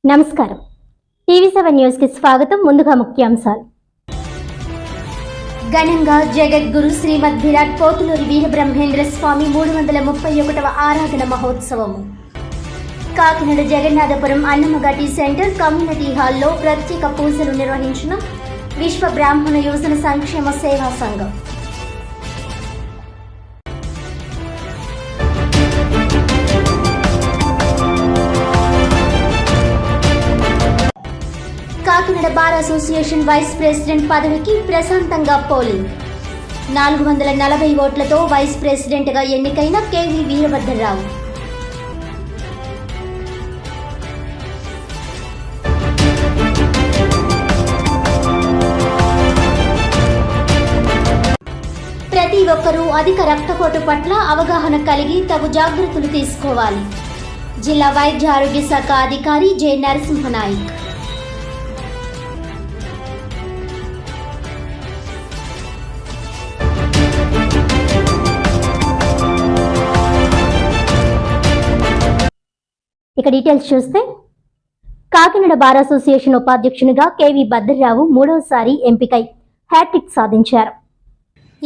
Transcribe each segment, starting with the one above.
నమస్కారం. టీవీ7 న్యూస్ కి స్వాగతం. ముందుగా ముఖ్యాంశాలు. ఘనంగా జగద్గురు శ్రీమద్ విరాట్ పోతులూరి వీరబ్రహ్మేంద్ర స్వామి 331వ ఆరాధన మహోత్సవం కాకినాడ జగన్నాథపురం అన్నమగడ్డి సెంటర్ కమ్యూనిటీ హాల్లో ప్రత్యేక పూజలు నిర్వహించిన విశ్వ బ్రాహ్మణ యువజన సంక్షేమ సేవా సంఘం. Kakinada bar association vice president పదవికి ప్రశాంతంగా పోలింగ్ 440 ఓట్లతో వైస్ ప్రెసిడెంట్గా ఎన్నికైన కేవీ వీరభద్రరావు. ప్రతి ఒక్కరూ అధిక రక్తపోటు పట్ల అవగాహన కలిగి తగు జాగ్రత్తలు తీసుకోవాలి. జిల్లా వైద్య ఆరోగ్య శాఖ అధికారి జె నరసింహనాయక్. ఇక డీటెయిల్స్ చూస్తే, కాకినాడ బార్ అసోసియేషన్ ఉపాధ్యక్షునిగా కేవీ భద్రరావు 3వసారి ఎంపికై హ్యాట్రిక్ సాధించారు.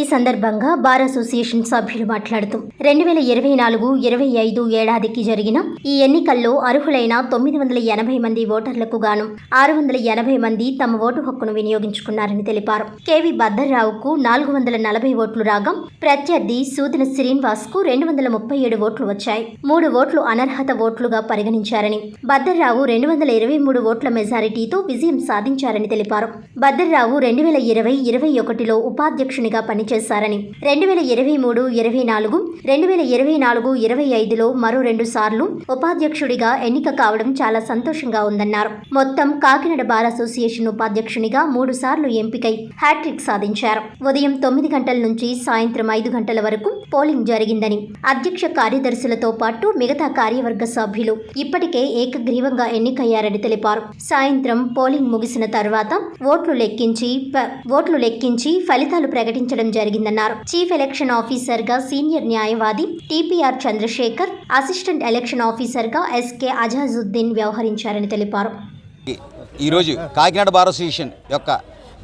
ఈ సందర్భంగా బార్ అసోసియేషన్ సభ్యులు మాట్లాడుతూ 2024-25 ఏడాదికి జరిగిన ఈ ఎన్నికల్లో అర్హులైన 980 మంది ఓటర్లకు గాను 680 మంది తమ ఓటు హక్కును వినియోగించుకున్నారని తెలిపారు. కేవీ భద్రరావుకు 440 ఓట్లు రాగా ప్రత్యర్థి సూదిన శ్రీనివాస్ కు 237 ఓట్లు వచ్చాయి. 3 ఓట్లు అనర్హత ఓట్లుగా పరిగణించారని, భద్రరావు 223 ఓట్ల మెజారిటీతో విజయం సాధించారని తెలిపారు. భద్రరావు 2020-21లో ఉపాధ్యక్షునిగా చేశారని, 2023-24, 2024-25లో మరో 2 సార్లు ఉపాధ్యక్షుడిగా ఎన్నిక కావడం చాలా సంతోషంగా ఉందన్నారు. మొత్తం కాకినాడ బార్ అసోసియేషన్ ఉపాధ్యక్షునిగా 3 సార్లు ఎంపికై హ్యాట్రిక్ సాధించారు. ఉదయం 9 గంటల నుంచి సాయంత్రం 5 గంటల వరకు పోలింగ్ జరిగిందని, అధ్యక్ష కార్యదర్శులతో పాటు మిగతా కార్యవర్గ సభ్యులు ఇప్పటికే ఏకగ్రీవంగా ఎన్నికయ్యారని తెలిపారు. సాయంత్రం పోలింగ్ ముగిసిన తర్వాత ఓట్లు లెక్కించి ఫలితాలు ప్రకటించడం జరిగిందన్నారు. చీఫ్ ఎలక్షన్ ఆఫీసర్ గా సీనియర్ న్యాయవాది TPR Chandrasekhar, assistant election officer గా ఎస్కే అజాజుద్దీన్ వ్యవహరించారని తెలిపారు. ఈరోజు కాకినాడ బార్ అసోసియేషన్ యొక్క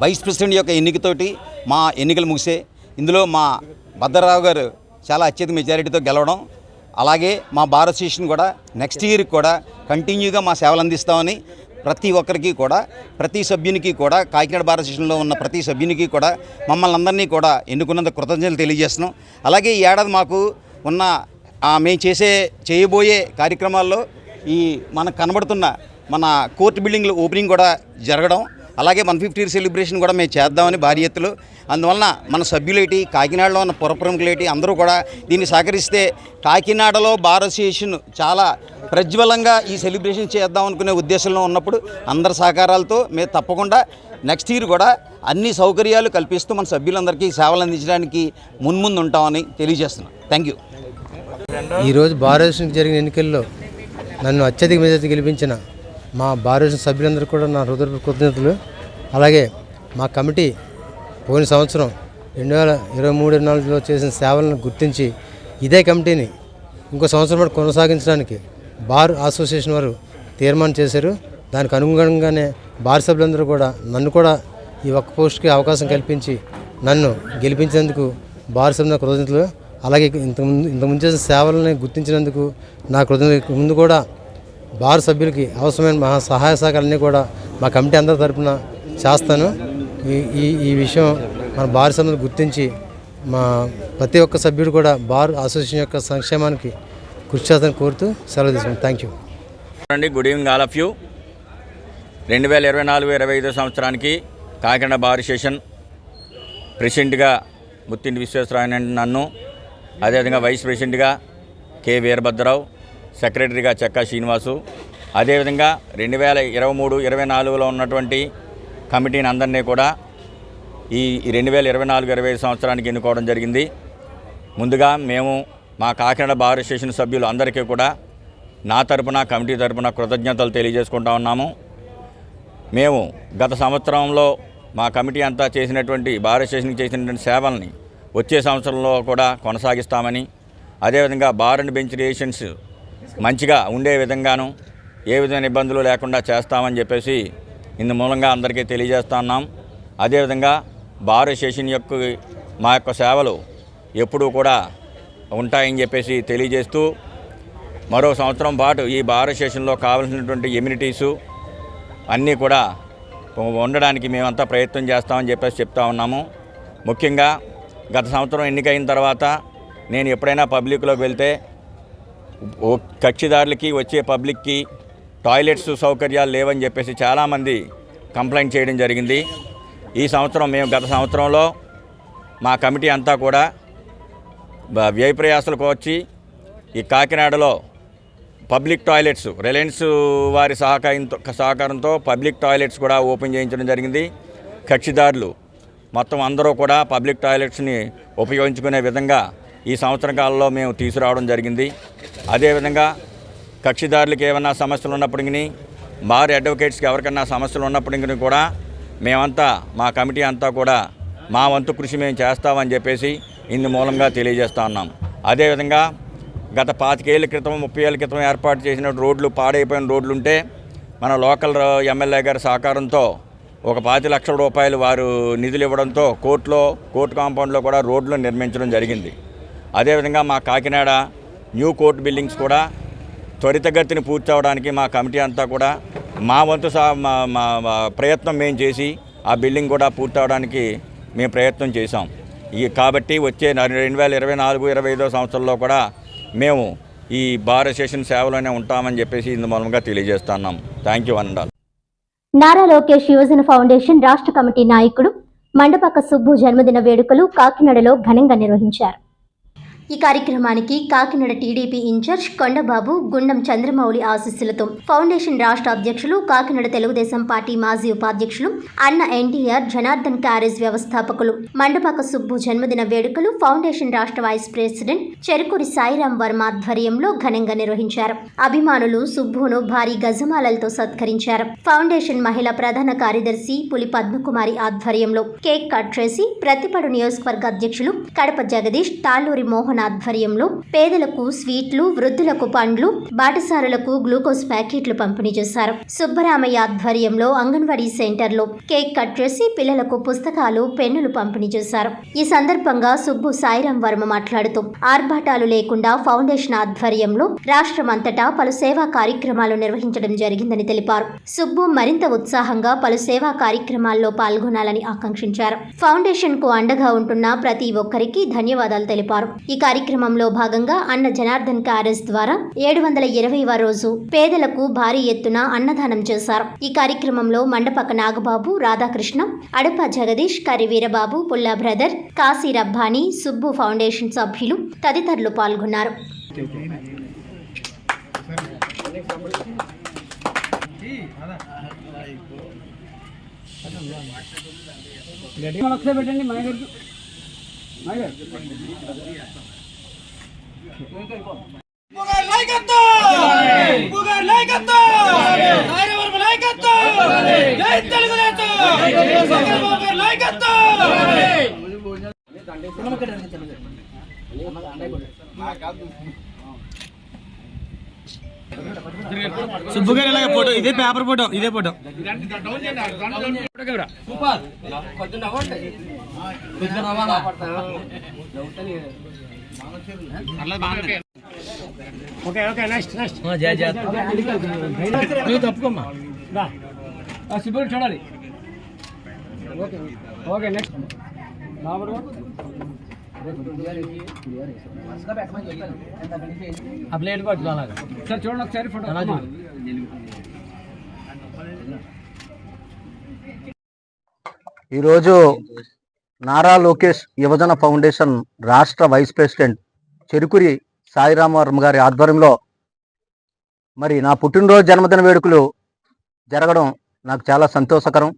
వైస్ ప్రెసిడెంట్ యొక్క ఎన్నికతోటి మా ఎన్నికలు ముగిసే. ఇందులో మా భద్రరావు గారు చాలా అత్యధిక మెజారిటీతో గెలవడం, అలాగే మా బార్ అసోసియేషన్ కూడా నెక్స్ట్ ఇయర్ కూడా కంటిన్యూగా మా సేవలు అందిస్తామని ప్రతి ఒక్కరికి కూడా, ప్రతి సభ్యునికి కూడా, కాకినాడ బార్ అసోసియేషన్లో ఉన్న ప్రతి సభ్యునికి కూడా మమ్మల్ని అందరినీ కూడా ఎన్నుకున్నందుకు కృతజ్ఞతలు తెలియజేస్తున్నాం. అలాగే ఈ ఏడాది మాకు ఉన్న మేము చేయబోయే కార్యక్రమాల్లో ఈ మనకు కనబడుతున్న మన కోర్టు బిల్డింగ్లు ఓపెనింగ్ కూడా జరగడం, అలాగే 150 ఇయర్ సెలబ్రేషన్ కూడా మేము చేద్దామని భారీ ఎత్తులో. అందువలన మన సభ్యులేటి, కాకినాడలో ఉన్న పురప్రముఖులేటి అందరూ కూడా దీన్ని సహకరిస్తే కాకినాడలో బార్ అసోసియేషన్ చాలా ప్రజ్వలంగా ఈ సెలబ్రేషన్ చేద్దాం అనుకునే ఉద్దేశంలో ఉన్నప్పుడు అందరి సహకారాలతో మేము తప్పకుండా నెక్స్ట్ ఇయర్ కూడా అన్ని సౌకర్యాలు కల్పిస్తూ మన సభ్యులందరికీ సేవలు అందించడానికి మున్ముందు ఉంటామని తెలియజేస్తున్నాం. Thank you. ఈరోజు బార్ అసోసియేషన్కి జరిగిన ఎన్నికల్లో నన్ను అత్యధిక మెజారిటీ గెలిపించిన మా బార్ అసోసియేషన్ సభ్యులందరూ కూడా నా హృదయపూర్వక కృతజ్ఞతలు. అలాగే మా కమిటీ పోయిన సంవత్సరం 2023-24లో చేసిన సేవలను గుర్తించి ఇదే కమిటీని ఇంకో సంవత్సరం పాటు కొనసాగించడానికి బార్ అసోసియేషన్ వారు తీర్మానం చేశారు. దానికి అనుగుణంగానే బార్ సభ్యులందరూ కూడా నన్ను కూడా ఈ ఒక్క పోస్ట్కి అవకాశం కల్పించి నన్ను గెలిపించేందుకు బార్ సభ్యుల కృతజ్ఞతలు. అలాగే ఇంతకుముందు చేసిన సేవలని గుర్తించినందుకు నా కృతజ్ఞతలు. ముందు కూడా బార్ సభ్యులకి అవసరమైన సహాయ సహకారాలన్నీ కూడా మా కమిటీ అందరి తరఫున చేస్తాను. ఈ విషయం మన బార్ సభ్యులు గుర్తించి మా ప్రతి ఒక్క సభ్యుడు కూడా బార్ అసోసియేషన్ యొక్క సంక్షేమానికి కృషి చేస్తానని కోరుతూ సెలవు తీసుకుంటాను. Thank you. Good evening all of you. 2024-25 సంవత్సరానికి కాకినాడ బార్ అసోసియేషన్ ప్రెసిడెంట్గా ముత్తింటి విశ్వేశ్వరరావు నన్ను, అదేవిధంగా వైస్ ప్రెసిడెంట్గా కె వీరభద్రరావు, సెక్రటరీగా చెక్కా శ్రీనివాసు, అదేవిధంగా 2023-24లో ఉన్నటువంటి కమిటీని అందరినీ కూడా ఈ 2024-25 సంవత్సరానికి ఎన్నుకోవడం జరిగింది. ముందుగా మేము మా కాకినాడ బార్ అసోసియేషన్ సభ్యులు అందరికీ కూడా నా తరపున, కమిటీ తరపున కృతజ్ఞతలు తెలియజేసుకుంటా ఉన్నాము. మేము గత సంవత్సరంలో మా కమిటీ అంతా చేసినటువంటి బార్ అసోసియేషన్కి చేసినటువంటి సేవల్ని వచ్చే సంవత్సరంలో కూడా కొనసాగిస్తామని, అదేవిధంగా బార్ అండ్ బెంచ్ రిలేషన్స్ మంచిగా ఉండే విధంగాను, ఏ విధమైన ఇబ్బందులు లేకుండా చేస్తామని చెప్పేసి ఇందు మూలంగా అందరికీ తెలియజేస్తున్నాం. అదేవిధంగా బార్ అసోసియేషన్ యొక్క మా యొక్క సేవలు ఎప్పుడూ కూడా ఉంటాయని చెప్పేసి తెలియజేస్తూ మరో సంవత్సరం పాటు ఈ బార్ అసోసియేషన్లో కావాల్సినటువంటి ఎమ్యూనిటీసు అన్నీ కూడా ఉండడానికి మేమంతా ప్రయత్నం చేస్తామని చెప్పేసి చెప్తా ఉన్నాము. ముఖ్యంగా గత సంవత్సరం ఎన్నికైన తర్వాత నేను ఎప్పుడైనా పబ్లిక్లోకి వెళ్తే కక్షిదారులకి వచ్చే పబ్లిక్కి టాయిలెట్స్ సౌకర్యాలు లేవని చెప్పేసి చాలామంది కంప్లైంట్ చేయడం జరిగింది. ఈ సంవత్సరం మేము గత సంవత్సరంలో మా కమిటీ అంతా కూడా వ్యయ ప్రయాసాలకు వచ్చి ఈ కాకినాడలో పబ్లిక్ టాయిలెట్స్ రిలయన్స్ వారి సహకారంతో పబ్లిక్ టాయిలెట్స్ కూడా ఓపెన్ చేయించడం జరిగింది. కక్షిదారులు మొత్తం అందరూ కూడా పబ్లిక్ టాయిలెట్స్ని ఉపయోగించుకునే విధంగా ఈ సంవత్సర కాలంలో మేము తీసుకురావడం జరిగింది. అదేవిధంగా కక్షిదారులకు ఏమైనా సమస్యలు ఉన్నప్పటికీ బార్ అడ్వకేట్స్కి ఎవరికైనా సమస్యలు ఉన్నప్పటికీ కూడా మేమంతా మా కమిటీ అంతా కూడా మా వంతు కృషి మేము చేస్తామని చెప్పేసి ఇందు మూలంగా తెలియజేస్తూ ఉన్నాం. అదేవిధంగా గత 25 ఏళ్ళ క్రితం 30 ఏళ్ళ క్రితం ఏర్పాటు చేసిన రోడ్లు పాడైపోయిన రోడ్లు ఉంటే మన లోకల్ ఎమ్మెల్యే గారి సహకారంతో ఒక 25 లక్షల రూపాయలు వారు నిధులు ఇవ్వడంతో కోర్టు కాంపౌండ్లో కూడా రోడ్లు నిర్మించడం జరిగింది. అదేవిధంగా మా కాకినాడ న్యూ కోర్టు బిల్డింగ్స్ కూడా త్వరితగతిని పూర్తి అవడానికి మా కమిటీ అంతా కూడా మా వంతు ప్రయత్నం మేము చేసి ఆ బిల్డింగ్ కూడా పూర్తి అవడానికి మేము ప్రయత్నం చేశాం. కాబట్టి వచ్చే 2024-25 సంవత్సరంలో కూడా మేము ఈ బార్ అసోసియేషన్ సేవలోనే ఉంటామని చెప్పేసి ఇందు మూలంగా తెలియజేస్తున్నాం. థ్యాంక్ యూ అనండాల్. నారా లోకేష్ యువజన ఫౌండేషన్ రాష్ట్ర కమిటీ నాయకుడు మండపక సుబ్బు జన్మదిన వేడుకలు కాకినాడలో ఘనంగా నిర్వహించారు. ఈ కార్యక్రమానికి కాకినాడ టీడీపీ ఇన్ఛార్జ్ కొండబాబు గుండం చంద్రమౌళి ఆశీస్సులతో ఫౌండేషన్ రాష్ట్ర అధ్యక్షులు కాకినాడ తెలుగుదేశం పార్టీ మాజీ ఉపాధ్యక్షులు అన్న ఎన్టీఆర్ జనార్దన్ క్యారేజ్ వ్యవస్థాపకులు మండపక సుబ్బు జన్మదిన వేడుకలు ఫౌండేషన్ రాష్ట్ర వైస్ ప్రెసిడెంట్ చెరుకూరి సాయిరాం వర్మ ఆధ్వర్యంలో ఘనంగా నిర్వహించారు. అభిమానులు సుబ్బును భారీ గజమాలలతో సత్కరించారు. ఫౌండేషన్ మహిళా ప్రధాన కార్యదర్శి పులి పద్మకుమారి ఆధ్వర్యంలో కేక్ కట్ చేసి ప్రతిపడు నియోజకవర్గ అధ్యక్షులు కడప జగదీష్ తాళ్ళూరి మోహన్ ఆధ్వర్యంలో పేదలకు స్వీట్లు, వృద్ధులకు పండ్లు, బాటసారులకు గ్లూకోజ్ ప్యాకెట్లు పంపిణీ చేశారు. సుబ్బరామయ్య ఆధ్వర్యంలో అంగన్వాడీ సెంటర్లో కేక్ కట్ చేసి పిల్లలకు పుస్తకాలు, పెన్నులు పంపిణీ చేశారు. ఈ సందర్భంగా సుబ్బు సాయిరాం వర్మ మాట్లాడుతూ ఆర్భాటాలు లేకుండా ఫౌండేషన్ ఆధ్వర్యంలో రాష్ట్రమంతటా పలు సేవా కార్యక్రమాలు నిర్వహించడం జరిగిందని తెలిపారు. సుబ్బు మరింత ఉత్సాహంగా పలు సేవా కార్యక్రమాల్లో పాల్గొనాలని ఆకాంక్షించారు. ఫౌండేషన్ కు అండగా ఉంటున్న ప్రతి ఒక్కరికి ధన్యవాదాలు తెలిపారు. ఈ కార్యక్రమంలో భాగంగా అన్న జనార్దన్ క్యారేజ్ ద్వారా 720వ రోజు పేదలకు భారీ ఎత్తున అన్నదానం చేశారు. ఈ కార్యక్రమంలో మండపక నాగబాబు, రాధాకృష్ణ, అడప జగదీష్, కరి వీరబాబు, పుల్లా బ్రదర్, కాశీ రబ్బానీ, సుబ్బు ఫౌండేషన్ సభ్యులు తదితరులు పాల్గొన్నారు. సుబ్బు గారు ఇలాగ ఫోటో, ఇదే పేపర్ ఫోటో, ఇదే ఫోటో. ఓకే ఓకే నెక్స్ట్ తప్పుకోమ్మా. సుబ్బు చూడాలి. ఓకే ఓకే నెక్స్ట్ ఆ ప్లేట్ పట్టు అలాగా సార్ చూడండి ఒకసారి ఫోటో. ఈరోజు నారా లోకేష్ యువజన ఫౌండేషన్ రాష్ట్ర వైస్ ప్రెసిడెంట్ చెరుకూరి సాయిరాం వర్మ గారి ఆధ్వర్యంలో మరి నా పుట్టినరోజు జన్మదిన వేడుకలు జరగడం నాకు చాలా సంతోషకరం.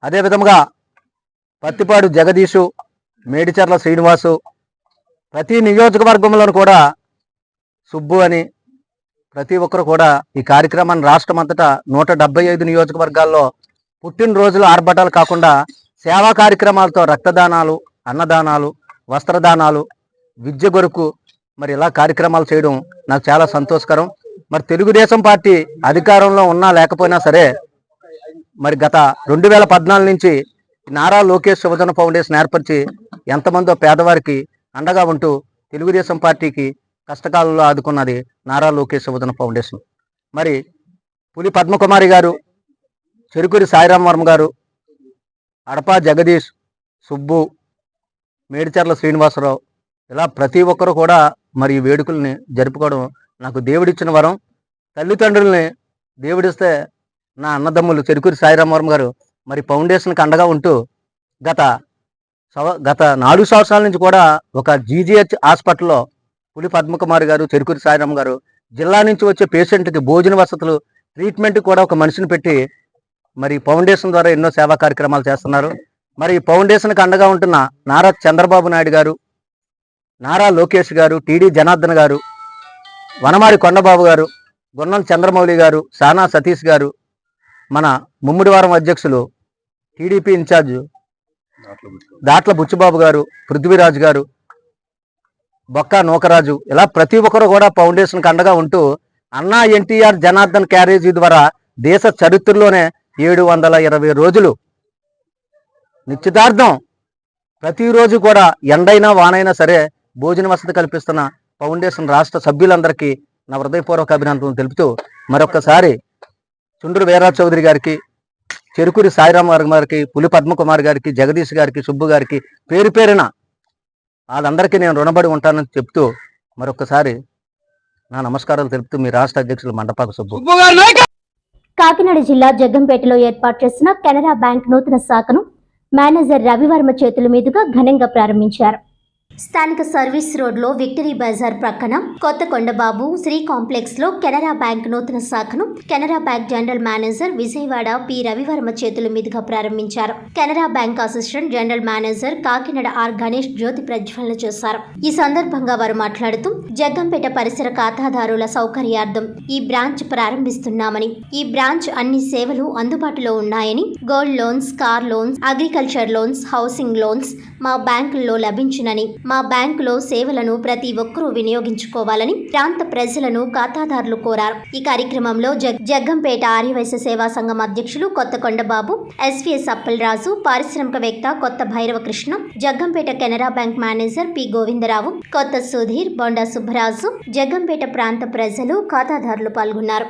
అదేవిధంగా పత్తిపాడు జగదీషు, మేడిచర్ల శ్రీనివాసు, ప్రతి నియోజకవర్గంలోనూ కూడా సుబ్బు అని ప్రతి ఒక్కరు కూడా ఈ కార్యక్రమాన్ని రాష్ట్రమంతటా 175 నియోజకవర్గాల్లో పుట్టినరోజులు ఆర్భటాలు కాకుండా సేవా కార్యక్రమాలతో రక్తదానాలు, అన్నదానాలు, వస్త్రదానాలు, విద్య కొరకు మరి ఇలా కార్యక్రమాలు చేయడం నాకు చాలా సంతోషకరం. మరి తెలుగుదేశం పార్టీ అధికారంలో ఉన్నా లేకపోయినా సరే మరి గత 2014 నుంచి నారా లోకేష్ యువజన ఫౌండేషన్ ఏర్పరిచి ఎంతమందో పేదవారికి అండగా ఉంటూ తెలుగుదేశం పార్టీకి కష్టకాలంలో ఆదుకున్నది నారా లోకేష్ యువజన ఫౌండేషన్. మరి పులి పద్మకుమారి గారు, చెరుకూరి సాయిరాం వర్మ గారు, అడపా జగదీష్, సుబ్బు, మేడిచర్ల శ్రీనివాసరావు, ఇలా ప్రతి ఒక్కరు కూడా మరి ఈ వేడుకల్ని జరుపుకోవడం నాకు దేవుడిచ్చిన వరం. తల్లిదండ్రుల్ని దేవుడిస్తే నా అన్నదమ్ములు చెరుకూరి సాయిరాం వర్మ గారు మరి ఫౌండేషన్కి అండగా ఉంటూ గత 4 సంవత్సరాల నుంచి కూడా ఒక జీజీహెచ్ హాస్పిటల్లో పులి పద్మకుమారి గారు, చెరుకూరి సాయిరాం గారు జిల్లా నుంచి వచ్చే పేషెంట్కి భోజన వసతులు, ట్రీట్మెంట్ కూడా ఒక మనిషిని పెట్టి మరి ఫౌండేషన్ ద్వారా ఎన్నో సేవా కార్యక్రమాలు చేస్తున్నారు. మరి ఫౌండేషన్కి అండగా ఉంటున్న నారా చంద్రబాబు నాయుడు గారు, నారా లోకేష్ గారు, టీడీ జనార్దన్ గారు, వనమాడి కొండబాబు గారు, గున్నం చంద్రమౌళి గారు, సానా సతీష్ గారు, మన ముమ్మిడివారం అధ్యక్షులు టీడీపీ ఇన్ఛార్జ్ దాట్ల బుచ్చిబాబు గారు, పృథ్వీరాజు గారు, బొక్క నూకరాజు, ఇలా ప్రతి ఒక్కరు కూడా ఫౌండేషన్కి అండగా ఉంటూ అన్నా ఎన్టీఆర్ జనార్దన్ క్యారేజీ ద్వారా దేశ చరిత్రలోనే 720 రోజులు నిశ్చితార్థం ప్రతిరోజు కూడా ఎండైనా వానైనా సరే భోజన వసతి కల్పిస్తున్న ఫౌండేషన్ రాష్ట్ర సభ్యులందరికీ నా హృదయపూర్వక అభినందనలు తెలుపుతూ మరొకసారి చుండ్రు వీర్రాజు చౌదరి గారికి, చెరుకూరి సాయిరాం వర్మ గారికి, పులి పద్మకుమార్ గారికి, జగదీష్ గారికి, సుబ్బు గారికి పేరు పేరున వాళ్ళందరికీ నేను రుణపడి ఉంటానని చెప్తూ మరొకసారి నా నమస్కారాలు తెలుపుతూ మీ రాష్ట్ర అధ్యక్షులు మండపాక సుబ్బు. కాకినాడ జిల్లా జగ్గంపేటలో ఏర్పాటు చేసిన కెనరా బ్యాంక్ నూతన శాఖను మేనేజర్ రవివర్మ చేతుల మీదుగా ఘనంగా ప్రారంభించారు. స్థానిక సర్వీస్ రోడ్లో విక్టరీ బజార్ ప్రక్కన కొత్త కొండబాబు శ్రీ కాంప్లెక్స్ లో కెనరా బ్యాంక్ నూతన శాఖను Canara bank general manager Vijayawada P Ravivarma చేతుల మీదుగా ప్రారంభించారు. Canara bank assistant general manager Kakinada R Ganesh జ్యోతి ప్రజ్వలన చేశారు. ఈ సందర్భంగా వారు మాట్లాడుతూ జగ్గంపేట పరిసర ఖాతాదారుల సౌకర్యార్థం ఈ బ్రాంచ్ ప్రారంభిస్తున్నామని, ఈ బ్రాంచ్ అన్ని సేవలు అందుబాటులో ఉన్నాయని, gold loans, car loans, agriculture loans, housing loans మా బ్యాంకుల్లో లభించునని, మా బ్యాంకులో సేవలను ప్రతి ఒక్కరూ వినియోగించుకోవాలని ప్రాంత ప్రజలను ఖాతాదారులు కోరారు. ఈ కార్యక్రమంలో జగ్గంపేట ఆర్యవైశ్య సేవా సంఘం అధ్యక్షులు కొత్త కొండబాబు, ఎస్వీఎస్ అప్పలరాజు, పారిశ్రామికవేత్త Kotha Bhairavakrishna, Jaggampeta Canara bank manager P Govindarao, Kotha Sudheer, Bonda Subbaraju, Jaggampeta ప్రాంత ప్రజలు, ఖాతాదారులు పాల్గొన్నారు.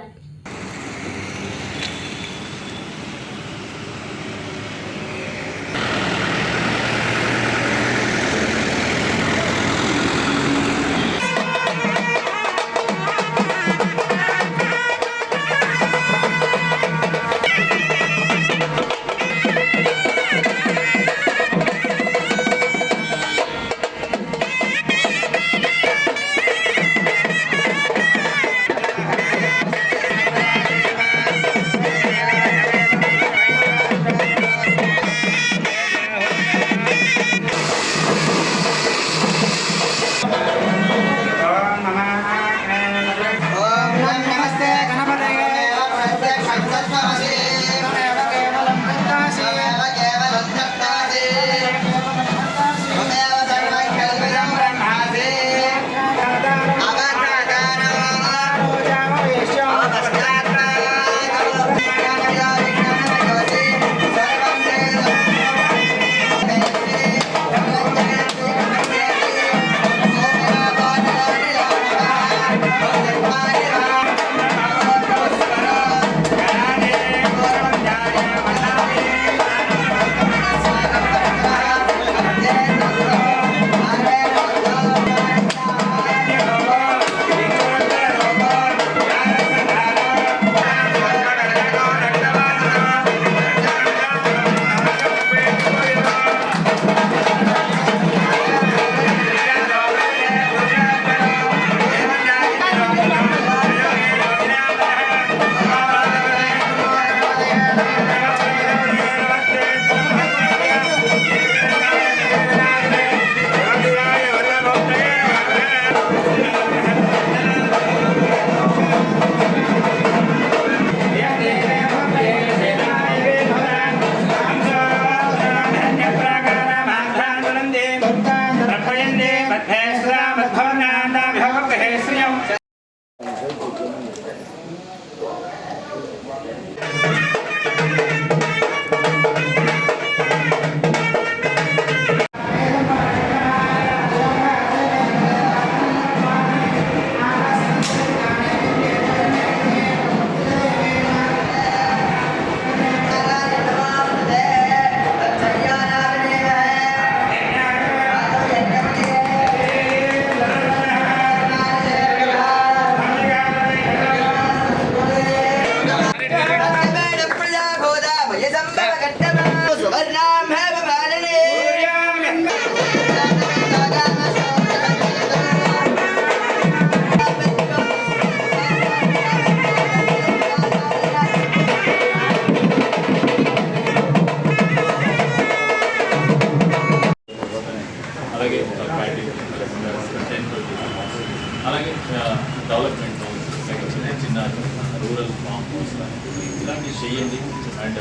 చేయండి. అండ్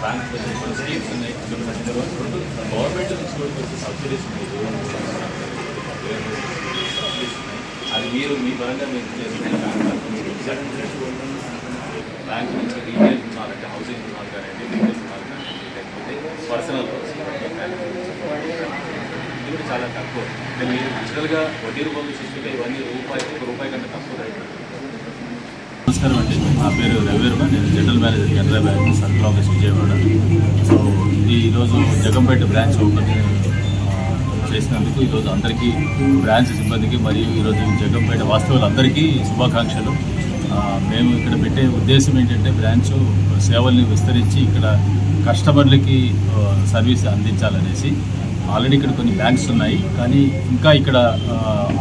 బ్యాంక్ కొన్ని స్కీమ్స్ ఉన్నాయి, గవర్నమెంట్ నుంచి కూడా కొంచెం సబ్సిడీస్ ఉన్నాయి, అది మీరు మీ పరంగా మీరు చేసుకునే బ్యాంక్ నుంచి రీటైల్ రుణాలు అంటే హౌసింగ్ రుణాలు కానివ్వండి, రీటైల్ రుణాలు కానివ్వండి, లేకపోతే పర్సనల్ ఇది కూడా చాలా తక్కువ. అంటే మీరు డిజిటల్గా వడ్డీ రూపంలో చూసుకుంటే ఇవన్నీ రూపాయి కంటే తక్కువ రైతు. నమస్కారం అండి, నా పేరు రవివర్మ, నేను general manager Canara bank circle office Vijayawada. So ఈరోజు జగంపేట బ్రాంచ్ ఓపెన్ చేసినందుకు ఈరోజు అందరికీ బ్రాంచ్ సిబ్బందికి మరియు ఈరోజు జగంపేట వాస్తవులందరికీ శుభాకాంక్షలు. మేము ఇక్కడ పెట్టే ఉద్దేశం ఏంటంటే బ్రాంచ్ సేవల్ని విస్తరించి ఇక్కడ కస్టమర్లకి సర్వీస్ అందించాలనేసి. ఆల్రెడీ ఇక్కడ కొన్ని బ్యాంక్స్ ఉన్నాయి, కానీ ఇంకా ఇక్కడ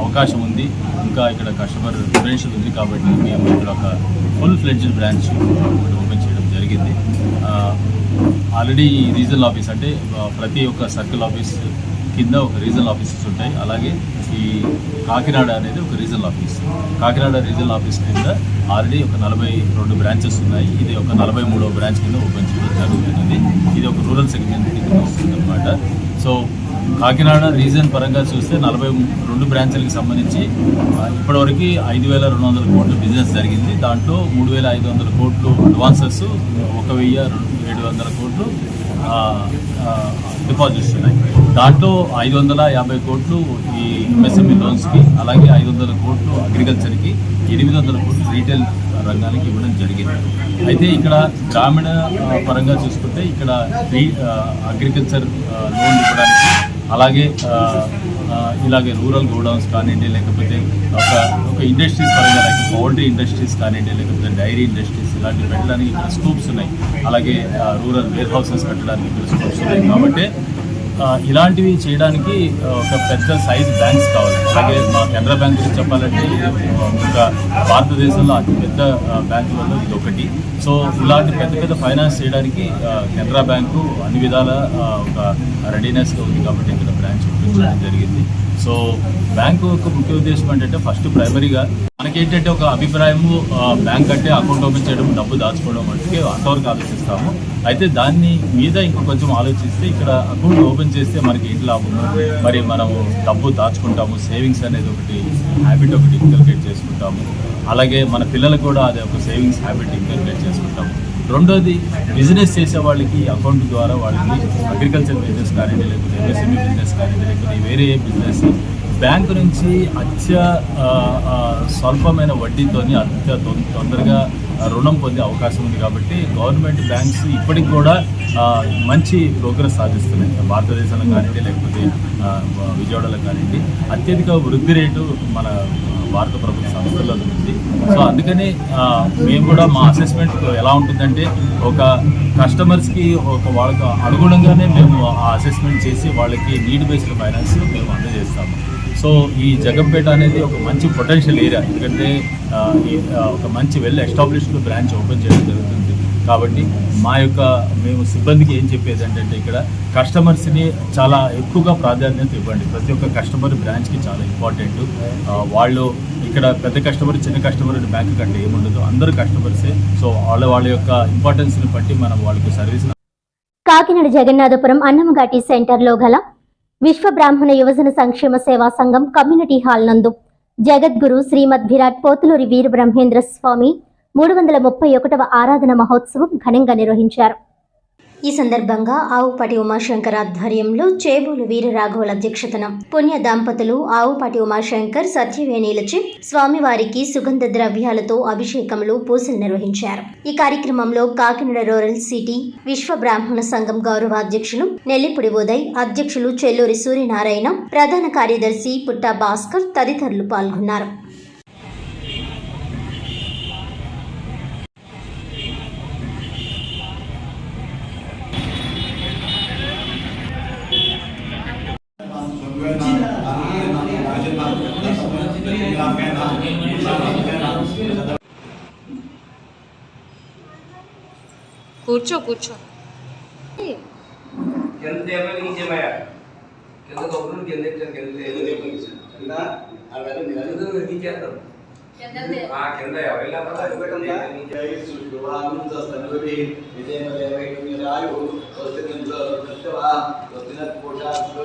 అవకాశం ఉంది, ఇంకా ఇక్కడ కస్టమర్ పొటెన్షియల్ ఉంది. కాబట్టి మేము ఇక్కడ ఒక ఫుల్ ఫ్లెడ్జ్డ్ బ్రాంచ్ ఓపెన్ చేయడం జరిగింది. ఆల్రెడీ రీజనల్ ఆఫీస్ అంటే ప్రతి ఒక్క సర్కిల్ ఆఫీస్ కింద ఒక రీజనల్ ఆఫీసెస్ ఉంటాయి. అలాగే ఈ కాకినాడ అనేది ఒక regional office. Kakinada regional office కింద ఆల్రెడీ ఒక 42 బ్రాంచెస్ ఉన్నాయి. ఇది ఒక 43వ బ్రాంచ్ కింద ఓపెన్ చేయడం జరుగుతున్నది. ఇది ఒక రూరల్ సెగ్మెంట్ కింద వస్తుంది అనమాట. సో కాకినాడ రీజన్ పరంగా చూస్తే 42 బ్రాంచ్లకు సంబంధించి ఇప్పటివరకు 5,200 కోట్ల బిజినెస్ జరిగింది. దాంట్లో 3,500 కోట్లు అడ్వాన్సెస్, 1,700 కోట్లు డిపాజిట్స్ ఉన్నాయి. దాంట్లో 550 కోట్లు ఈ ఎంఎస్ఎంఈ లోన్స్కి, అలాగే 500 కోట్లు అగ్రికల్చర్కి, 800 కోట్లు రీటైల్ రంగానికి ఇవ్వడం జరిగింది. అయితే ఇక్కడ గ్రామీణ పరంగా చూసుకుంటే ఇక్కడ అగ్రికల్చర్ లోన్ ఇవ్వడానికి, అలాగే ఇలాగే రూరల్ గోడౌన్స్ కానివ్వండి, లేకపోతే ఒక ఇండస్ట్రీస్ పరంగా లైక్ పౌల్ట్రీ ఇండస్ట్రీస్ కానివ్వండి, లేకపోతే డైరీ ఇండస్ట్రీస్ ఇలాంటివి పెట్టడానికి ఇక్కడ స్కూప్స్ ఉన్నాయి. అలాగే రూరల్ వేర్ హౌసెస్ కట్టడానికి ఇక్కడ స్కూప్స్ ఉన్నాయి. కాబట్టి ఇలాంటివి చేయడానికి ఒక పెద్ద సైజ్ బ్యాంక్స్ కావాలి. అలాగే మా కెనరా బ్యాంక్ గురించి చెప్పాలంటే ఒక భారతదేశంలో అతిపెద్ద బ్యాంకులలో ఇది ఒకటి. సో ఇలాంటి పెద్ద పెద్ద ఫైనాన్స్ చేయడానికి కెనరా బ్యాంకు అన్ని విధాల ఒక రెడీనెస్గా ఉంది. కాబట్టి ఇక్కడ బ్రాంచ్ ఓపెన్ చేయడం జరిగింది. సో బ్యాంకు యొక్క ముఖ్య ఉద్దేశం ఏంటంటే ఫస్ట్ ప్రైమరీగా మనకేంటంటే ఒక అభిప్రాయము, బ్యాంక్ అంటే అకౌంట్ ఓపెన్ చేయడం, డబ్బు దాచుకోవడం అంటే అంతవరకు ఆలోచిస్తాము. అయితే దాన్ని మీద ఇంకా కొంచెం ఆలోచిస్తే ఇక్కడ అకౌంట్ ఓపెన్ చేస్తే మనకి ఏంటి లాభము, మరి మనము డబ్బు దాచుకుంటాము, సేవింగ్స్ అనేది ఒకటి హ్యాబిట్ ఒకటి ఇన్కల్కేట్ చేసుకుంటాము. అలాగే మన పిల్లలకు కూడా అదే ఒక సేవింగ్స్ హ్యాబిట్ ఇన్కల్కేట్ చేసుకుంటాము. రెండోది బిజినెస్ చేసే వాళ్ళకి అకౌంట్ ద్వారా వాళ్ళకి అగ్రికల్చర్ బిజినెస్ కానివ్వండి, లేకపోతే ఎంఎస్ఎంఈ బిజినెస్ కానివ్వండి, లేకపోతే వేరే బిజినెస్ బ్యాంకు నుంచి స్వల్పమైన వడ్డీతోని తొందరగా రుణం పొందే అవకాశం ఉంది. కాబట్టి గవర్నమెంట్ బ్యాంక్స్ ఇప్పటికి కూడా మంచి ప్రోగ్రెస్ సాధిస్తున్నాయి. భారతదేశంలో కానివ్వండి, లేకపోతే విజయవాడలో కానివ్వండి, అత్యధిక వృద్ధి రేటు మన భారత ప్రభుత్వ సంస్థల్లో ఉంది. సో అందుకని మేము కూడా మా అసెస్మెంట్ ఎలా ఉంటుందంటే ఒక కస్టమర్స్కి వాళ్ళకు అనుగుణంగానే మేము ఆ అసెస్మెంట్ చేసి వాళ్ళకి నీడ్ బేస్డ్ ఫైనాన్స్ మేము అందజేస్తాము. సో ఈ జగంపేట అనేది ఒక మంచి పొటెన్షియల్ ఏరియా, ఎందుకంటే ఒక మంచి వెల్ ఎస్టాబ్లిష్డ్ బ్రాంచ్ ఓపెన్ చేయడం జరుగుతుంది. కాబట్టి మేము సిబ్బందికి ఏం చెప్పేది అంటే ఇక్కడ కస్టమర్స్ని చాలా ఎక్కువగా ప్రాధాన్యత ఇవ్వండి. ప్రతి ఒక్క కస్టమర్ బ్రాంచ్కి చాలా ఇంపార్టెంట్. వాళ్ళు ఇక్కడ పెద్ద కస్టమర్, చిన్న కస్టమర్ బ్యాంక్ కంటే ఏముండదు, అందరూ కస్టమర్సే. సో వాళ్ళ యొక్క ఇంపార్టెన్స్ని బట్టి మనం వాళ్ళకి సర్వీస్. కాకినాడ జగన్నాథపురం అన్నమఘాటి సెంటర్లో గల విశ్వ బ్రాహ్మణ యువజన సంక్షేమ సేవా సంఘం కమ్యూనిటీ హాల్ నందు జగద్గురు శ్రీమద్ విరాట్ పోతులూరి వీరబ్రహ్మేంద్ర స్వామి 331వ ఆరాధన మహోత్సవం ఘనంగా నిర్వహించారు. ఈ సందర్భంగా ఆవుపాటి ఉమాశంకర్ ఆధ్వర్యంలో చేబూలు వీరరాఘవుల అధ్యక్షతన పుణ్య దంపతులు ఆవుపాటి ఉమాశంకర్ సత్యవేణీలచే స్వామివారికి సుగంధ ద్రవ్యాలతో అభిషేకములు, పూజలు నిర్వహించారు. ఈ కార్యక్రమంలో కాకినాడ రూరల్ సిటీ విశ్వ బ్రాహ్మణ సంఘం గౌరవ అధ్యక్షులు నెల్లిపుడి ఉదయ్, అధ్యక్షులు చెల్లూరి సూర్యనారాయణ, ప్రధాన కార్యదర్శి పుట్టా భాస్కర్ తదితరులు పాల్గొన్నారు. కూర్చో కూర్చో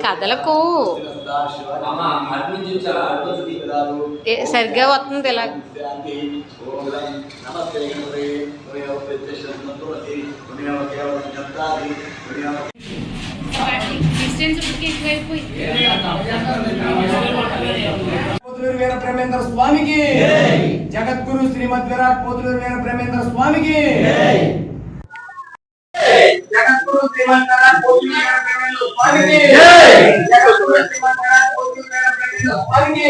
కథలకు సరిగ్గా వస్తుంది ఇలా. పోతులూరు వీర బ్రహ్మేంద్ర స్వామికి, జగద్గురు శ్రీమద్ విరాట్ పోతులూరు వీర బ్రహ్మేంద్ర స్వామికి, జగద్గురు శ్రీమద్ విరాట్ పోతులూరు వీర బ్రహ్మేంద్ర స్వామికి, జగద్గురు శ్రీమద్ విరాట్ పోతులూరు వీర బ్రహ్మేంద్ర స్వామికి,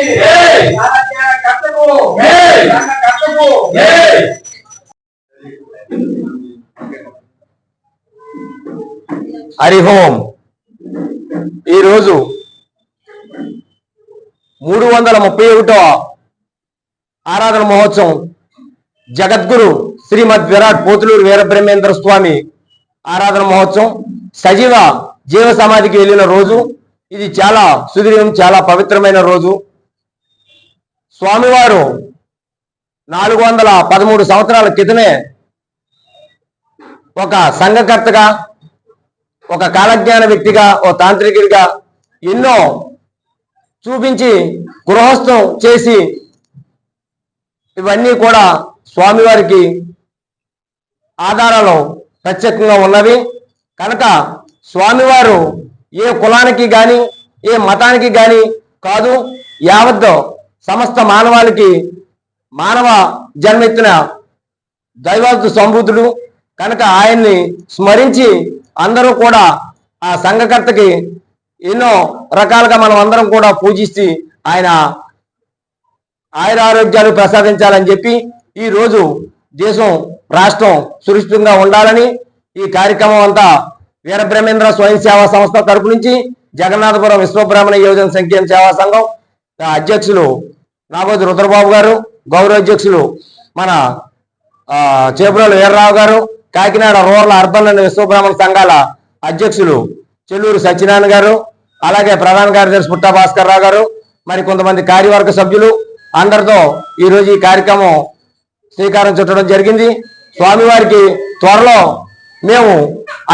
కట్టకు కట్టకు. హరి ఓం. ఈరోజు 331వ ఆరాధన మహోత్సవం జగద్గురు శ్రీమద్ విరాట్ పోతులూరు వీరబ్రహ్మేంద్ర స్వామి ఆరాధన మహోత్సవం సజీవ జీవ సమాధికి వెళ్ళిన రోజు. ఇది చాలా సుదీర్ఘం, చాలా పవిత్రమైన రోజు. స్వామివారు 413 సంవత్సరాల క్రితమే ఒక సంఘకర్తగా, ఒక కాలజ్ఞాన వ్యక్తిగా, ఓ తాంత్రికుడిగా ఎన్నో చూపించి గృహస్థం చేసి ఇవన్నీ కూడా స్వామివారికి ఆధారాలు ప్రత్యేకంగా ఉన్నవి. కనుక స్వామివారు ఏ కులానికి కానీ ఏ మతానికి కానీ కాదు, యావత్ సమస్త మానవాళికి మానవ జన్మెత్తిన దైవత్వ సంబూతుడు. కనుక ఆయన్ని స్మరించి అందరూ కూడా ఆ సంఘకర్తకి ఎన్నో రకాలుగా మనం అందరం కూడా పూజిస్తే ఆయన ఆయురారోగ్యాలు ప్రసాదించాలని చెప్పి ఈ రోజు దేశం రాష్ట్రం సురక్షితంగా ఉండాలని ఈ కార్యక్రమం అంతా వీరబ్రహ్మేంద్ర స్వయం సేవా సంస్థ తరపు నుంచి జగన్నాథపురం విశ్వబ్రాహ్మణ యోజన సంక్షేమ సేవా సంఘం అధ్యక్షులు నాగోజు రుద్రబాబు గారు, గౌరవ అధ్యక్షులు మన చేపురాలు వీర్రావు గారు, Kakinada rural urban and Vishwabrahmana సంఘాల అధ్యక్షులు చెల్లూరు సత్యనారాయణ గారు, అలాగే ప్రధాన కార్యదర్శి పుట్టా భాస్కర్ రావు గారు, మరి కొంతమంది కార్యవర్గ సభ్యులు అందరితో ఈరోజు ఈ కార్యక్రమం శ్రీకారం చుట్టడం జరిగింది. స్వామివారికి త్వరలో మేము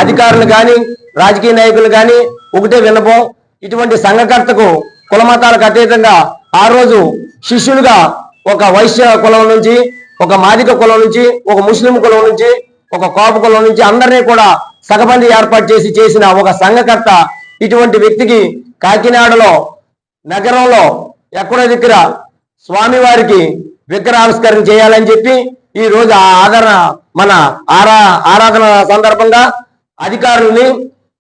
అధికారులు కానీ రాజకీయ నాయకులు కానీ ఒకటే విన్నపం, ఇటువంటి సంఘకర్తకు కులమతాలకు అతీతంగా ఆ రోజు శిష్యులుగా ఒక వైశ్య కులం నుంచి, ఒక మాదిక కులం నుంచి, ఒక ముస్లిం కులం నుంచి, ఒక కాపు కులం నుంచి అందరినీ కూడా సగబంది ఏర్పాటు చేసిన ఒక సంఘకర్త ఇటువంటి వ్యక్తికి కాకినాడలో నగరంలో ఎక్కడో దగ్గర స్వామివారికి విగ్రహావిష్కరణ చేయాలని చెప్పి ఈ రోజు ఆ ఆదరణ మన ఆరాధన సందర్భంగా అధికారుల్ని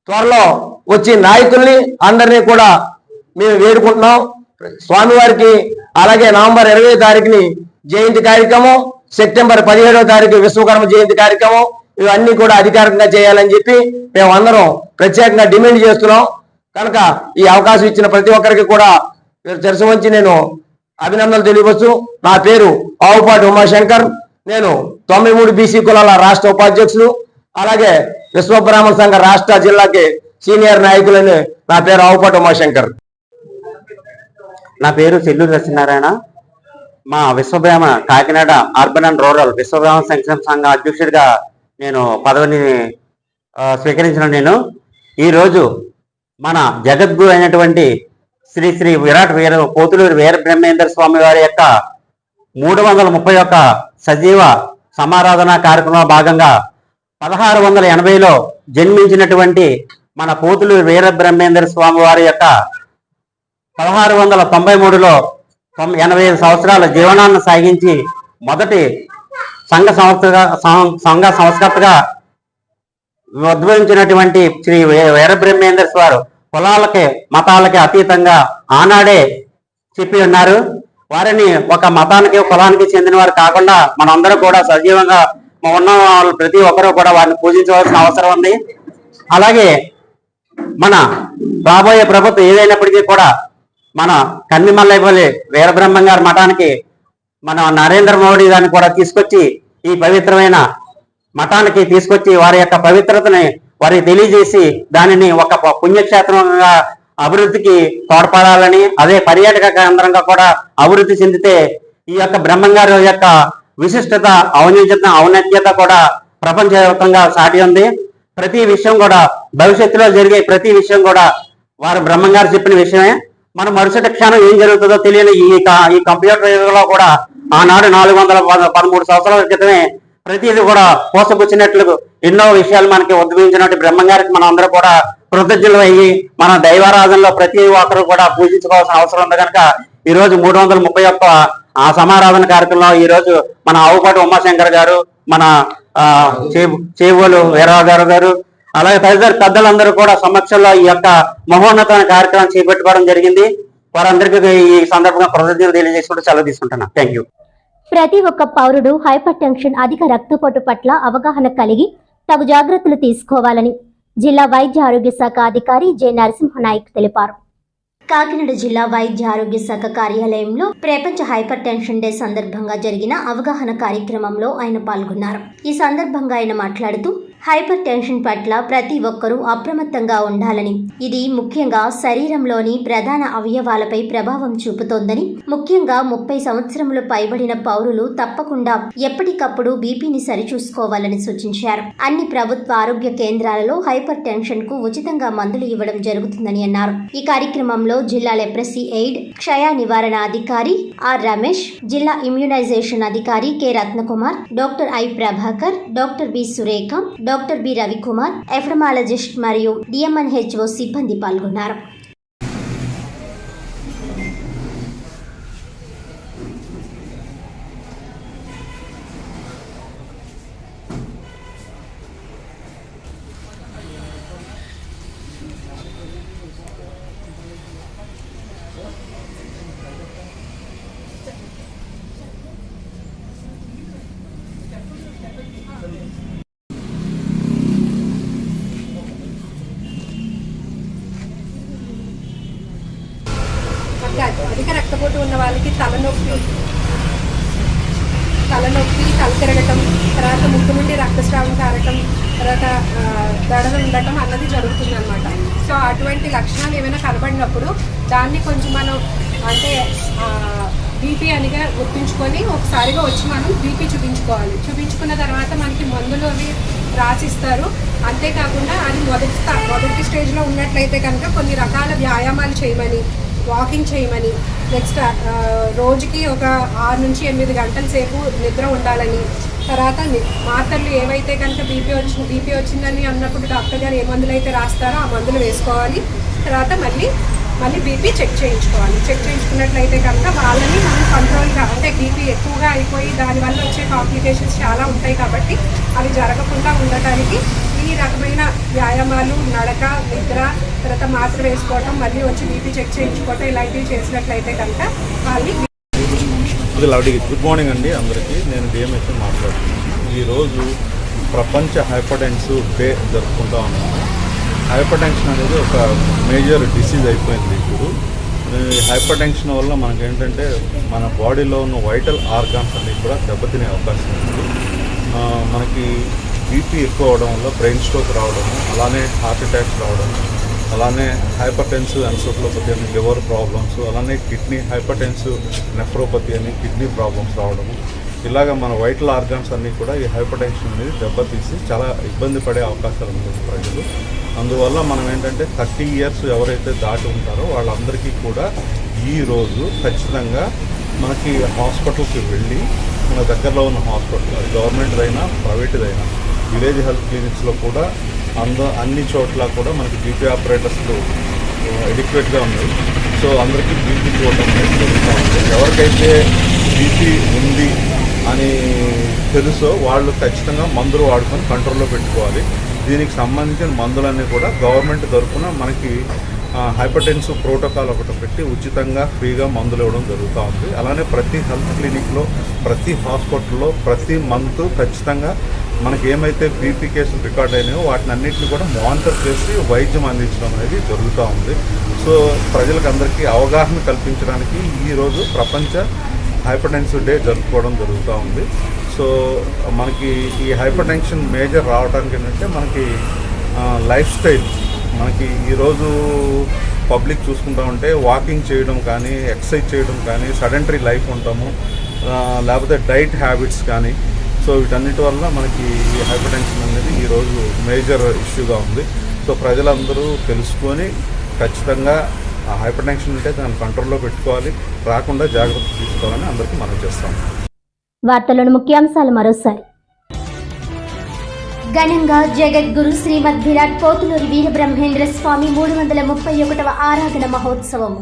త్వరలో వచ్చి నాయకుల్ని అందరినీ కూడా మేము వేడుకుంటున్నాం. స్వామివారికి అలాగే నవంబర్ 20వ తారీఖుని జయంతి కార్యక్రమం, సెప్టెంబర్ 17వ తారీఖు విశ్వకర్మ జయంతి కార్యక్రమం, ఇవన్నీ కూడా అధికారికంగా చేయాలని చెప్పి మేము అందరం ప్రత్యేకంగా డిమాండ్ చేస్తున్నాం. కనుక ఈ అవకాశం ఇచ్చిన ప్రతి ఒక్కరికి కూడా తెరచి వంచి నేను అభినందనలు తెలియవచ్చు. నా పేరు ఆవుపాటి ఉమాశంకర్. నేను 93 బీసీ కులాల రాష్ట్ర ఉపాధ్యక్షులు, అలాగే విశ్వబ్రాహ్మణ సంఘ రాష్ట్ర జిల్లాకి సీనియర్ నాయకులని. నా పేరు ఆవుపాటి ఉమాశంకర్. నా పేరు చెల్లూరు సత్యనారాయణ. మా Vishwabrahmana Kakinada urban and rural Vishwabrahmana సంక్షేమ సంఘ అధ్యక్షుడిగా నేను పదవిని స్వీకరించిన నేను ఈరోజు మన జగద్గురు అయినటువంటి శ్రీ శ్రీ విరాట్ పోతులూరు వీర బ్రహ్మేంద్ర స్వామి వారి యొక్క 331 సజీవ సమారాధన కార్యక్రమంలో భాగంగా 1680లో జన్మించినటువంటి మన పోతులూరు వీర బ్రహ్మేంద్ర స్వామి వారి యొక్క 1693లో 85 సంవత్సరాల జీవనాన్ని సాగించి మొదటి సంఘ సంస్కర్తగా ఉద్భవించినటువంటి శ్రీ వీరబ్రహ్మేంద్ర స్వామి కులాలకి మతాలకి అతీతంగా ఆనాడే చెప్పి ఉన్నారు. వారిని ఒక మతానికి కులానికి చెందిన వారు కాకుండా మనందరూ కూడా సజీవంగా ఉన్న వాళ్ళు ప్రతి ఒక్కరూ కూడా వారిని పూజించవలసిన అవసరం ఉంది. అలాగే మన రాబోయే ప్రభుత్వం ఏదైనప్పటికీ కూడా మన కన్నిమల్లైపల్లి వీరబ్రహ్మం గారి మఠానికి మన నరేంద్ర మోడీ గారిని కూడా తీసుకొచ్చి ఈ పవిత్రమైన మఠానికి తీసుకొచ్చి వారి యొక్క పవిత్రతని వారికి తెలియజేసి దానిని ఒక పుణ్యక్షేత్రంగా అభివృద్ధికి తోడ్పడాలని, అదే పర్యాటక కేంద్రంగా కూడా అభివృద్ధి చెందితే ఈ యొక్క బ్రహ్మంగారు యొక్క విశిష్టత ఔన్నత్యత కూడా ప్రపంచవ్యాప్తంగా సాటి ఉంది. ప్రతి విషయం కూడా భవిష్యత్తులో జరిగే ప్రతి విషయం కూడా వారు బ్రహ్మంగారు చెప్పిన విషయమే. మనం మరుసటి క్షణం ఏం జరుగుతుందో తెలియని ఈ కంప్యూటర్ యుగంలో కూడా ఆనాడు 413 సంవత్సరాల క్రితమే ప్రతిదీ కూడా పోసపుచ్చినట్లు ఎన్నో విషయాలు మనకి ఉద్భవించినట్టు బ్రహ్మంగారికి మనం అందరూ కూడా కృతజ్ఞులు అయ్యి మన దైవారాధనలో ప్రతి ఒక్కరు కూడా పూజించుకోవాల్సిన అవసరం ఉంది. కనుక ఈ రోజు 331 ఆ సమారాధన కార్యక్రమంలో ఈ రోజు మన ఆవుపాటి ఉమాశంకర్ గారు, మన చేవోలు వీరరావు గారు, అలాగే తదితర పెద్దలందరూ కూడా సమక్షంలో ఈ యొక్క మహోన్నతమైన కార్యక్రమం చేపట్టుకోవడం జరిగింది. వారందరికీ ఈ సందర్భంగా కృతజ్ఞతలు తెలియజేసుకుంటూ సెలవు తీసుకుంటున్నాను. Thank you. ప్రతి ఒక్క పౌరుడు హైపర్ టెన్షన్ అధిక రక్తపోటు పట్ల అవగాహన కలిగి తగు జాగ్రత్తలు తీసుకోవాలని జిల్లా వైద్య ఆరోగ్య శాఖ అధికారి జె నరసింహనాయక్ తెలిపారు. కాకినాడ జిల్లా వైద్య ఆరోగ్య శాఖ కార్యాలయంలో ప్రపంచ హైపర్ టెన్షన్ డే సందర్భంగా జరిగిన అవగాహన కార్యక్రమంలో ఆయన పాల్గొన్నారు. ఈ సందర్భంగా ఆయన మాట్లాడుతూ హైపర్ టెన్షన్ పట్ల ప్రతి ఒక్కరూ అప్రమత్తంగా ఉండాలని, ఇది ముఖ్యంగా శరీరంలోని ప్రధాన అవయవాలపై ప్రభావం చూపుతోందని, ముఖ్యంగా 30 సంవత్సరములు పైబడిన పౌరులు తప్పకుండా ఎప్పటికప్పుడు బీపీని సరిచూసుకోవాలని సూచించారు. అన్ని ప్రభుత్వ ఆరోగ్య కేంద్రాలలో హైపర్ టెన్షన్ కు ఉచితంగా మందులు ఇవ్వడం జరుగుతుందని అన్నారు. ఈ కార్యక్రమంలో జిల్లా లెప్రసీ ఎయిడ్ క్షయ నివారణ అధికారి ఆర్ రమేష్, జిల్లా ఇమ్యూనైజేషన్ అధికారి K Ratnakumar, doctor I Prabhakar, doctor B Surekha, doctor B Ravikumar, epidemiologist మరియు డిఎంఎన్హెచ్ఓ సిబ్బంది పాల్గొన్నారు. అధిక రక్తపోటు ఉన్న వాళ్ళకి తలనొప్పి, తల తిరగటం, తర్వాత ముక్కు నుండి రక్తస్రావం కారటం, తర్వాత దడలు ఉండటం అన్నది జరుగుతుంది అనమాట. సో అటువంటి లక్షణాలు ఏమైనా కనబడినప్పుడు దాన్ని కొంచెం మనం అంటే బీపీ అనిగా గుర్తుంచుకొని ఒకసారిగా వచ్చి మనం బీపీ చూపించుకోవాలి. చూపించుకున్న తర్వాత మనకి మందులు అవి రాసిస్తారు. అంతేకాకుండా అది మొదటి స్టేజ్లో ఉన్నట్లయితే కనుక కొన్ని రకాల వ్యాయామాలు చేయమని, వాకింగ్ చేయమని, నెక్స్ట్ రోజుకి ఒక 6 నుంచి 8 గంటల సేపు నిద్ర ఉండాలని, తర్వాత మాత్రలు ఏవైతే కనుక బీపీ వచ్చిందని అన్నప్పుడు డాక్టర్ గారు ఏ మందులు అయితే రాస్తారో ఆ మందులు వేసుకోవాలి. తర్వాత మళ్ళీ బీపీ చెక్ చేయించుకోవాలి. చెక్ చేయించుకున్నట్లయితే కనుక వాళ్ళని మనం కంట్రోల్గా, అంటే బీపీ ఎక్కువగా అయిపోయి దానివల్ల వచ్చే కాంప్లికేషన్స్ చాలా ఉంటాయి కాబట్టి అవి జరగకుండా ఉండటానికి ఈ రకమైన వ్యాయామాలు, నడక, నిద్ర, తర్వాత మాత్ర వేసుకోవటం, మళ్ళీ వచ్చి బీపీ చెక్ చేయించుకోవటం ఇలాంటివి చేసినట్లయితే కనుక వాళ్ళని. గుడ్ మార్నింగ్ అండి అందరికీ. నేను డిఎంఎస్ మాట్లాడుతున్నాను. ఈరోజు ప్రపంచ హైపర్ టెన్షన్ డే జరుపుకుంటా ఉన్నాను. హైపర్ టెన్షన్ అనేది ఒక మేజర్ డిసీజ్ అయిపోయింది ఇప్పుడు. ఈ హైపర్ టెన్షన్ వల్ల మనకి ఏంటంటే మన బాడీలో ఉన్న వైటల్ ఆర్గాన్స్ అన్నీ కూడా దెబ్బతినే అవకాశం ఉంది. మనకి బీపీ ఎక్కువ అవడం వల్ల బ్రెయిన్ స్ట్రోక్ రావడం, అలానే హార్ట్ అటాక్స్ రావడం, అలానే హైపర్ టెన్సివ్ ఎన్సెఫలోపతి అని లివర్ ప్రాబ్లమ్స్, అలానే కిడ్నీ హైపర్ టెన్సివ్ నెఫ్రోపతి అని కిడ్నీ ప్రాబ్లమ్స్ రావడము, ఇలాగ మన వైటల్ ఆర్గాన్స్ అన్నీ కూడా ఈ హైపర్ టెన్షన్ అనేది దెబ్బతీసి చాలా ఇబ్బంది పడే అవకాశాలు ఉన్నాయి ప్రజలు. అందువల్ల మనం ఏంటంటే 30 ఇయర్స్ ఎవరైతే దాటి ఉంటారో వాళ్ళందరికీ కూడా ఈరోజు ఖచ్చితంగా మనకి హాస్పిటల్కి వెళ్ళి మన దగ్గరలో ఉన్న హాస్పిటల్, అది గవర్నమెంట్దైనా ప్రైవేట్దైనా, విలేజ్ హెల్త్ క్లినిక్స్లో కూడా అన్ని చోట్ల కూడా మనకి బీపీ ఆపరేటర్స్లు ఎడిక్వేట్గా ఉన్నాయి. సో అందరికీ బీపీ చూడటం అనేది జరుగుతూ ఉంది. ఎవరికైతే బీపీ ఉంది అని తెలుసో వాళ్ళు ఖచ్చితంగా మందులు వాడుకొని కంట్రోల్లో పెట్టుకోవాలి. దీనికి సంబంధించిన మందులన్నీ కూడా గవర్నమెంట్ తరఫున మనకి హైపర్ టెన్సివ్ ప్రోటోకాల్ ఒకటి పెట్టి ఉచితంగా ఫ్రీగా మందులు ఇవ్వడం జరుగుతూ ఉంది. అలానే ప్రతి హెల్త్ క్లినిక్లో, ప్రతి హాస్పిటల్లో ప్రతి మంత్ ఖచ్చితంగా మనకి ఏమైతే బీపీ కేసులు రికార్డ్ అయినాయో వాటిని అన్నింటినీ కూడా మానిటర్ చేసి వైద్యం అందించడం అనేది జరుగుతూ ఉంది. సో ప్రజలకు అందరికీ అవగాహన కల్పించడానికి ఈరోజు ప్రపంచ హైపర్ టెన్షన్ డే జరుపుకోవడం జరుగుతూ ఉంది. సో మనకి ఈ హైపర్ టెన్షన్ మేజర్ రావడానికి ఏంటంటే మనకి లైఫ్ స్టైల్, మనకి ఈరోజు పబ్లిక్ చూసుకుంటా ఉంటే వాకింగ్ చేయడం కానీ, ఎక్సర్సైజ్ చేయడం కానీ, సడెంటరీ లైఫ్ ఉంటాము. లేకపోతే డైట్ హ్యాబిట్స్ కానీ, సో వీటన్నిటి వల్ల మనకి ఈ హైపర్ టెన్షన్ అనేది ఈరోజు మేజర్ ఇష్యూగా ఉంది. సో ప్రజలందరూ తెలుసుకొని ఖచ్చితంగా ఆ హైపర్ టెన్షన్ ఉంటే దాన్ని కంట్రోల్లో పెట్టుకోవాలి, రాకుండా జాగ్రత్త తీసుకోవాలని అందరికీ మనం చేస్తాం. వార్తల్లోని ముఖ్యాంశాలు మరోసారి. ఘనంగా జగద్గురు శ్రీమద్ విరాట్ పోతులూరి వీరబ్రహ్మేంద్ర స్వామి 331వ ఆరాధన మహోత్సవము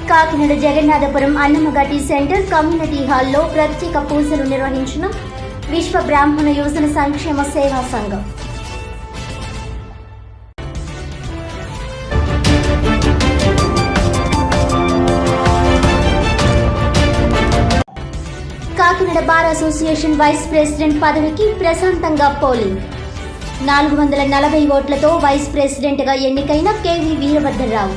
కాకినాడ జగన్నాథపురం అన్నమగడ్డి సెంటర్ కమ్యూనిటీ హాల్లో ప్రత్యేక పూజలు నిర్వహించిన విశ్వ బ్రాహ్మణ యువజన సంక్షేమ సేవా సంఘం. Kakinada bar association vice president పదవికి ప్రశాంతంగా పోలింగ్ 440 ఓట్లతో వైస్ ప్రెసిడెంట్గా ఎన్నికైన కేవీ వీరభద్రరావు.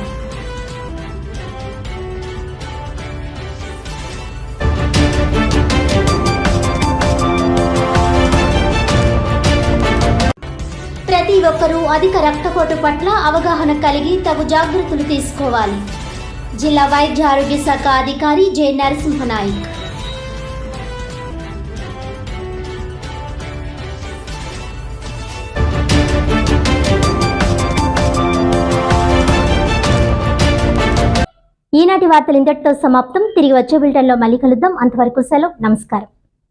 ప్రతి ఒక్కరూ అధిక రక్తపోటు పట్ల అవగాహన కలిగి తగు జాగ్రత్తలు తీసుకోవాలి. జిల్లా వైద్య ఆరోగ్య శాఖ అధికారి జె నరసింహనాయక్. ఈనాటి వార్తలు ఇంతటితో సమాప్తం. తిరిగి వచ్చే బులెటిన్లో మళ్ళీ కలుద్దాం. అంతవరకు సెలవు. నమస్కారం.